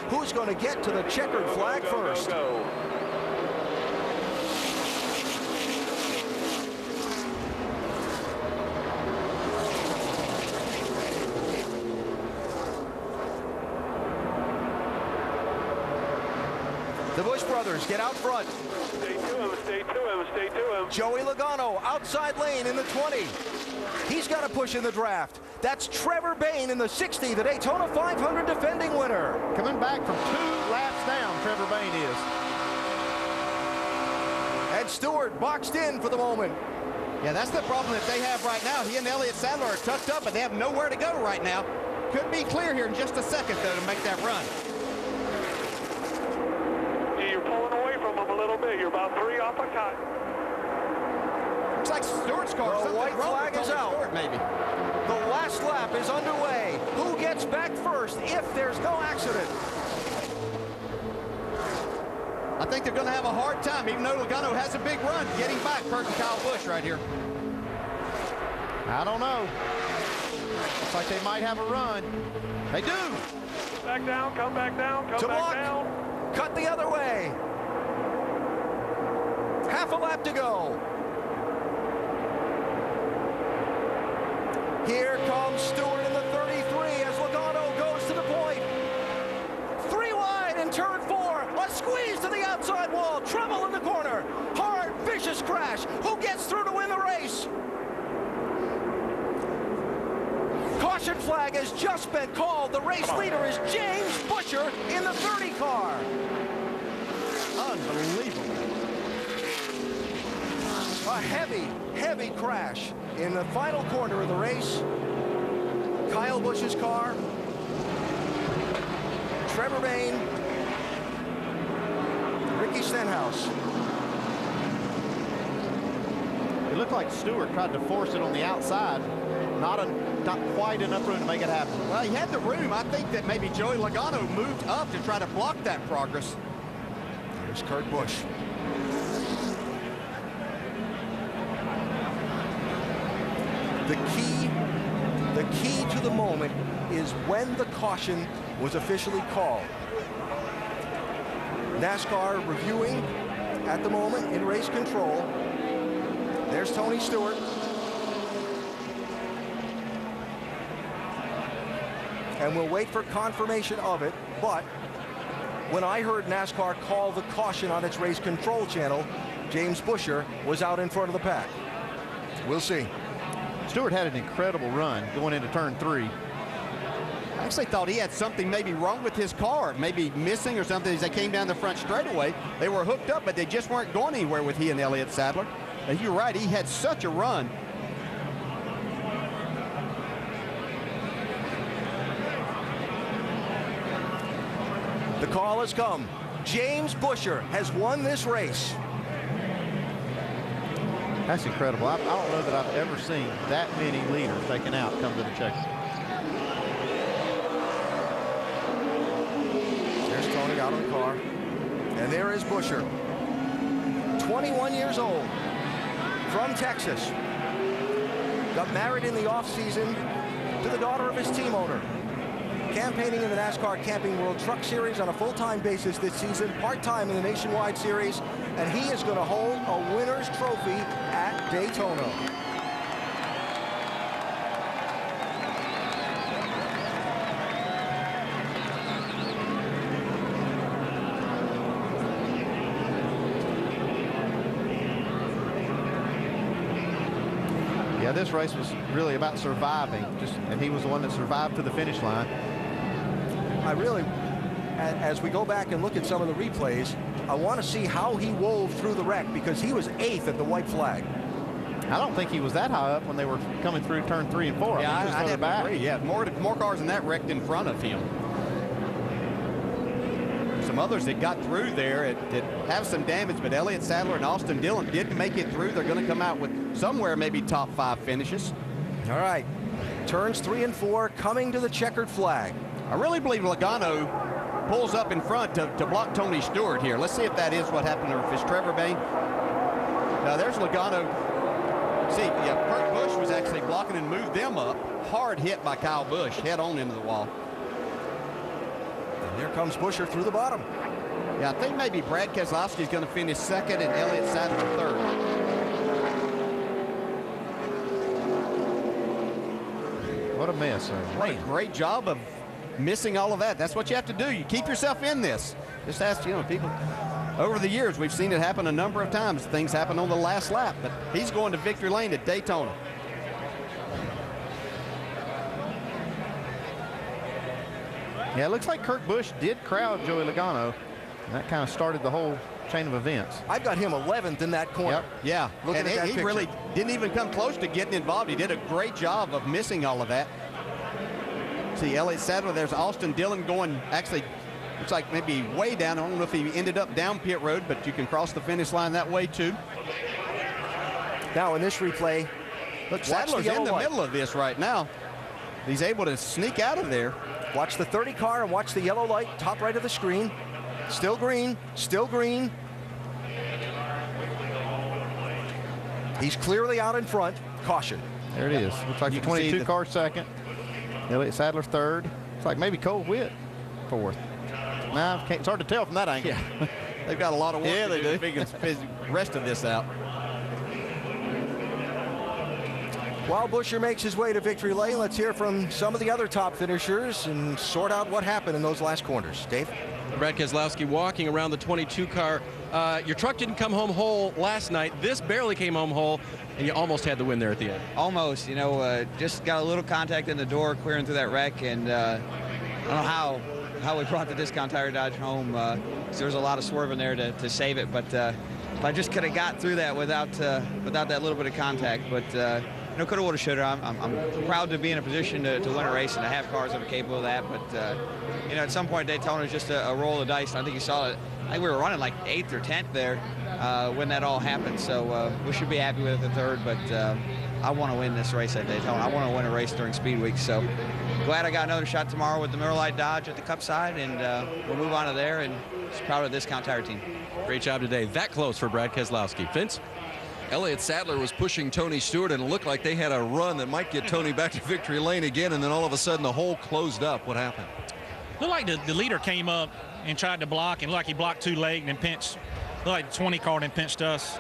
who's going to get to the checkered flag first. The Busch brothers get out front. Stay to him, stay to him, stay to him. Joey Logano outside lane in the 20. He's got to push in the draft. That's Trevor Bayne in the 60, the Daytona 500 defending winner. Coming back from 2 laps down, Trevor Bayne is. And Stewart boxed in for the moment. Yeah, that's the problem that they have right now. He and Elliott Sadler are tucked up, but they have nowhere to go right now. Could be clear here in just a second, though, to make that run. You're pulling away from him a little bit. You're about 3 off a cut. Looks like Stewart's car. The white flag is out. Stewart, maybe. The last lap is underway. Who gets back first if there's no accident? I think they're going to have a hard time, even though Logano has a big run, getting back Kurt and Kyle Busch right here. I don't know. Looks like they might have a run. They do. Back down, come back down, come To back block. down. Cut the other way. Half a lap to go. Here comes Stewart in the 33 as Logano goes to the point. 3 wide in turn 4. A squeeze to the outside wall. Trouble in the corner. Hard, vicious crash. Who gets through to win the race? Caution flag has just been called. The race leader is James Beuscher in the 30 car. Unbelievable. A heavy, heavy crash in the final corner of the race. Kyle Busch's car. Trevor Bayne. Ricky Stenhouse. It looked like Stewart tried to force it on the outside. Not quite enough room to make it happen. Well, he had the room. I think that maybe Joey Logano moved up to try to block that progress. Here's Kurt Busch. The key to the moment is when the caution was officially called. NASCAR reviewing at the moment in race control. There's Tony Stewart. And we'll wait for confirmation of it, but when I heard NASCAR call the caution on its race control channel, James Beuscher was out in front of the pack. We'll see. Stewart had an incredible run going into turn 3. I actually thought he had something maybe wrong with his car, maybe missing or something as they came down the front straightaway. They were hooked up, but they just weren't going anywhere with he and Elliott Sadler. And you're right, he had such a run. The call has come. James Beuscher has won this race. That's incredible. I don't know that I've ever seen that many leaders taken out come to the checker. There's Tony out of the car. And there is Beuscher. 21 years old. From Texas. Got married in the offseason to the daughter of his team owner. Campaigning in the NASCAR Camping World Truck Series on a full-time basis this season, part-time in the Nationwide Series, and he is going to hold a winner's trophy at Daytona. Yeah, this race was really about surviving, and he was the one that survived to the finish line. I really, as we go back and look at some of the replays, I want to see how he wove through the wreck because he was 8th at the white flag. I don't think he was that high up when they were coming through turn 3 and 4. Yeah, I didn't agree. Yeah, more cars than that wrecked in front of him. Some others that got through there that have some damage, but Elliott Sadler and Austin Dillon didn't make it through. They're going to come out with somewhere maybe top 5 finishes. All right, turns 3 and 4 coming to the checkered flag. I really believe Logano pulls up in front to block Tony Stewart here. Let's see if that is what happened, or if it's Trevor Bayne. Now there's Logano. See, yeah, Kurt Busch was actually blocking and moved them up. Hard hit by Kyle Busch, head on into the wall. Here comes Beuscher through the bottom. Yeah, I think maybe Brad Keselowski's going to finish second and Elliott Sadler third. What a mess. What a great job of missing all of that. That's what you have to do. You keep yourself in this. Just ask, people. Over the years, we've seen it happen a number of times. Things happen on the last lap, but he's going to victory lane at Daytona. Yeah, it looks like Kurt Busch did crowd Joey Logano. And that kind of started the whole chain of events. I've got him 11th in that corner. Yep. Yeah, Looking and at that he picture. really didn't even come close to getting involved. He did a great job of missing all of that. See, Elliott Sadler, there's Austin Dillon going, actually, looks like maybe way down. I don't know if he ended up down pit road, but you can cross the finish line that way too. Now in this replay, Look, watch Sadler's the yellow in the light. middle of this right now. He's able to sneak out of there. Watch the 30 car and watch the yellow light, top right of the screen. Still green, still green. He's clearly out in front. Caution. There it is. Looks like You the can see 22 the- car second. Elliott Sadler third. It's like maybe Cole Witt fourth. Nah, it's hard to tell from that angle. Yeah, they've got a lot of work Yeah, to they do to do. figure the rest of this out. While Beuscher makes his way to victory lane, let's hear from some of the other top finishers and sort out what happened in those last corners. Dave? Brad Keselowski walking around the 22 car. Your truck didn't come home whole last night. This barely came home whole, and you almost had the win there at the end. Almost, just got a little contact in the door clearing through that wreck, and I don't know how we brought the discount tire Dodge home. 'Cause there was a lot of swerving there to save it, but if I just could have got through that without that little bit of contact. But coulda, woulda, shoulda. I'm proud to be in a position to win a race and to have cars that are capable of that. But at some point Daytona is just a roll of dice. And I think you saw it. I think we were running like 8th or 10th there when that all happened. So we should be happy with the third. But I want to win this race at Daytona. I want to win a race during Speed Week. So glad I got another shot tomorrow with the Miller Lite Dodge at the Cup side, and we'll move on to there. And just proud of this Discount Tire team. Great job today. That close for Brad Keselowski. Vince? Elliott Sadler was pushing Tony Stewart, and it looked like they had a run that might get Tony back to victory lane again, and then all of a sudden the hole closed up. What happened? Looked like the leader came up and tried to block, and looked like he blocked too late and then pinched. Looked like the 20 car and pinched us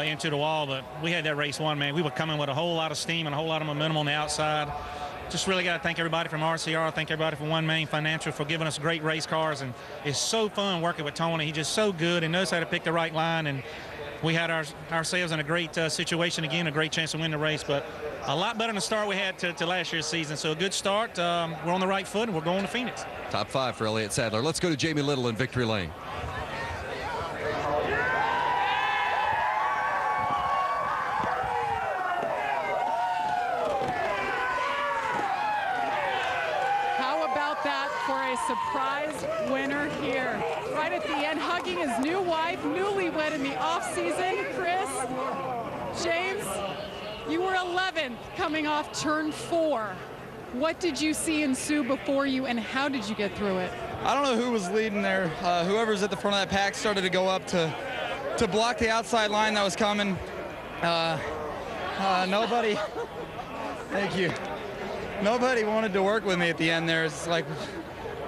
into the wall, but we had that race won, man. We were coming with a whole lot of steam and a whole lot of momentum on the outside. Just really got to thank everybody from RCR, thank everybody from One Main Financial for giving us great race cars, and it's so fun working with Tony. He's just so good and knows how to pick the right line, and we had ourselves in a great situation again, a great chance to win the race, but a lot better than the start we had to last year's season. So a good start. We're on the right foot, and we're going to Phoenix. Top 5 for Elliott Sadler. Let's go to Jamie Little in victory lane. How about that for a surprise winner here? Right at the end, hugging his new wife, newlywed in the off-season. Chris, James, you were 11th coming off turn 4. What did you see ensue before you, and how did you get through it? I don't know who was leading there. Whoever's at the front of that pack started to go up to block the outside line that was coming. Nobody, thank you. Nobody wanted to work with me at the end there. It's like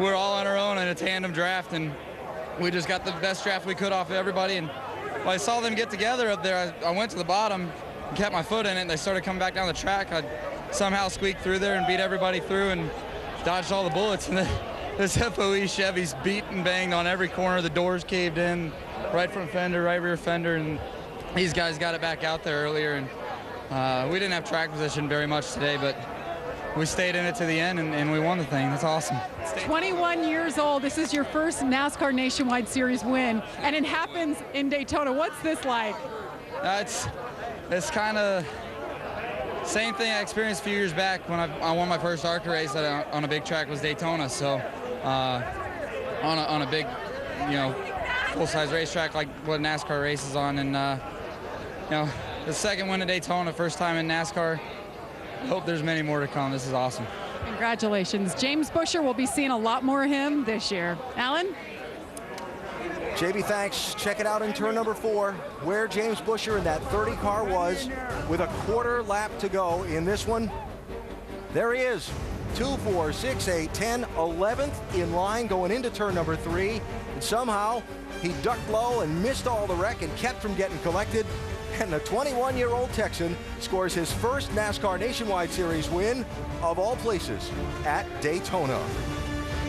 we're all on our own in a tandem draft, and we just got the best draft we could off of everybody. And when I saw them get together up there, I went to the bottom and kept my foot in it, and they started coming back down the track. I somehow squeaked through there and beat everybody through and dodged all the bullets. And this FOE Chevy's beat and banged on every corner. The doors caved in, right front fender, right rear fender, and these guys got it back out there earlier. And we didn't have track position very much today, but we stayed in it to the end, and we won the thing. That's awesome. 21 years old. This is your first NASCAR Nationwide Series win, and it happens in Daytona. What's this like? It's kind of same thing I experienced a few years back when I won my first ARCA race on a big track was Daytona. So on a big, full-size racetrack like what NASCAR races on, and the second win at Daytona, first time in NASCAR. I hope there's many more to come. This is awesome. Congratulations. James Beuscher, will be seeing a lot more of him this year. Alan? JB, thanks. Check it out in turn number 4, where James Beuscher in that 30 car was with a quarter lap to go in this one. There he is, 2, 4, 6, 8, 10, 11th in line going into turn number 3. And somehow he ducked low and missed all the wreck and kept from getting collected. And the 21-year-old Texan scores his first NASCAR Nationwide Series win of all places at Daytona.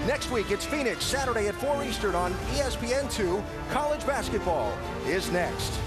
Next week, it's Phoenix, Saturday at 4 Eastern on ESPN2. College basketball is next.